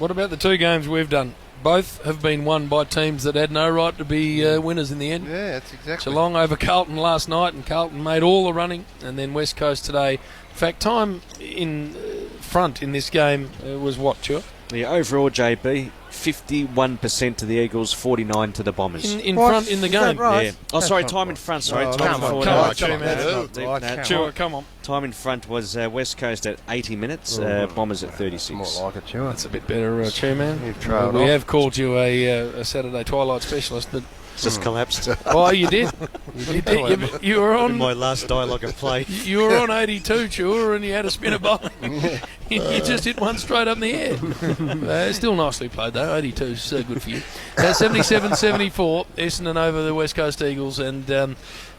What about the two games we've done? Both have been won by teams that had no right to be winners in the end. Yeah, that's exactly. Geelong over Carlton last night, and Carlton made all the running, and then West Coast today. In fact, time in front in this game was what, Chua? Yeah, overall, JB, 51% to the Eagles, 49% to the Bombers. In front in the Is that game. right? Yeah. Oh, sorry, time in front. Sorry, Oh, time come in on, forward. come on, Chua, come on, man. that's not right, Chua, come on. Time in front was West Coast at 80 minutes, Bombers at 36. More like it, Chua. That's a bit better, Chairman. You've trailed We off. have called you a Saturday Twilight specialist, but Just collapsed. oh, you did. You did. You were on. My last dialogue of play. You were on 82, Chua, and you had a spinner bowling. You just hit one straight up in the air. Still nicely played, though. 82 is good for you. 77-74, Essendon over the West Coast Eagles. And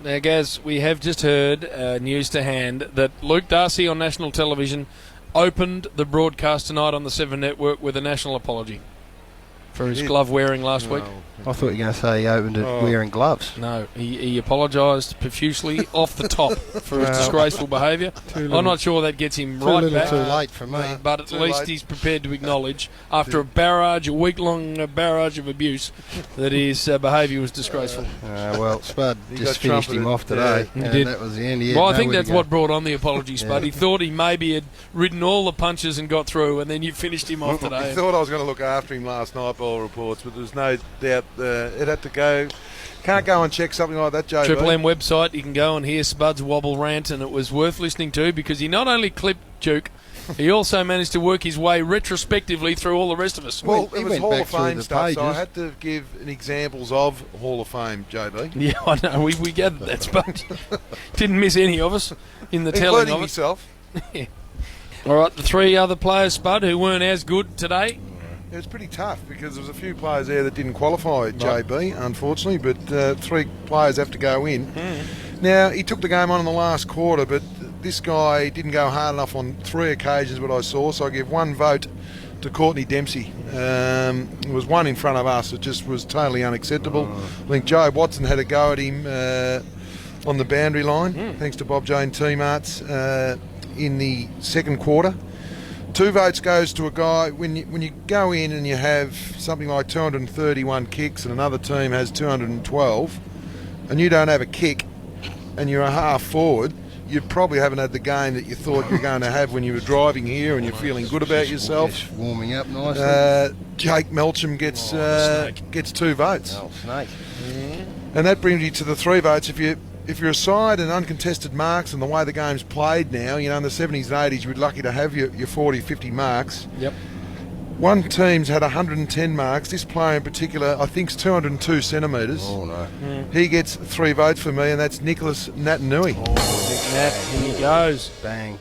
now, Gaz, we have just heard news to hand that Luke Darcy on national television opened the broadcast tonight on the Seven Network with a national apology for his glove wearing last week. I thought you were going to say he opened it wearing gloves. No, he apologised profusely off the top for his disgraceful behaviour. I'm not sure that gets him right back. Too late for me. But at least he's prepared to acknowledge, after a week-long barrage of abuse, that his behaviour was disgraceful. Well, Spud just got finished him trumpeted. off today. He And did. that was the end. Well, I think that's what brought on the apology, Spud. Yeah. He thought he maybe had ridden all the punches and got through, and then you finished him off I today. thought I was going to look after him last night by all reports, but there's no doubt it had to go. Can't go and check something like that, Joe. Triple M website, you can go and hear Spud's wobble rant, and it was worth listening to because he not only clipped Duke, he also managed to work his way retrospectively through all the rest of us. Well, He it was went Hall back of through Fame the stuff, so I pages. had to give an examples of Hall of Fame, JB. Yeah, I know. We gathered that, Spud. Didn't miss any of us in the telling Including of it. myself. All right, the three other players, Spud, who weren't as good today. It was pretty tough because there was a few players there that didn't qualify, JB, unfortunately, but three players have to go in. Now, he took the game on in the last quarter, but this guy didn't go hard enough on three occasions, what I saw, so I give one vote to Courtney Dempsey. It was one in front of us. It just was totally unacceptable. I think Joe Watson had a go at him on the boundary line, thanks to Bob Jane teammates in the second quarter. 2 votes goes to a guy when you go in and you have something like 231 kicks and another team has 212 and you don't have a kick and you're a half forward, you probably haven't had the game that you thought you were going to have when you were driving here and you're feeling good about yourself. Just warming up nicely. Jake Melcham gets 2 votes. Oh, snake. And that brings you to the 3 votes. If you're a side and uncontested marks and the way the game's played now, you know, in the 70s and 80s, you'd be lucky to have your 40, 50 marks. Yep. One team's had 110 marks. This player in particular, I think, is 202 centimetres. Oh, no. He gets 3 votes for me, and that's Nicholas Natanui. Nick Nat, in he goes. Bang.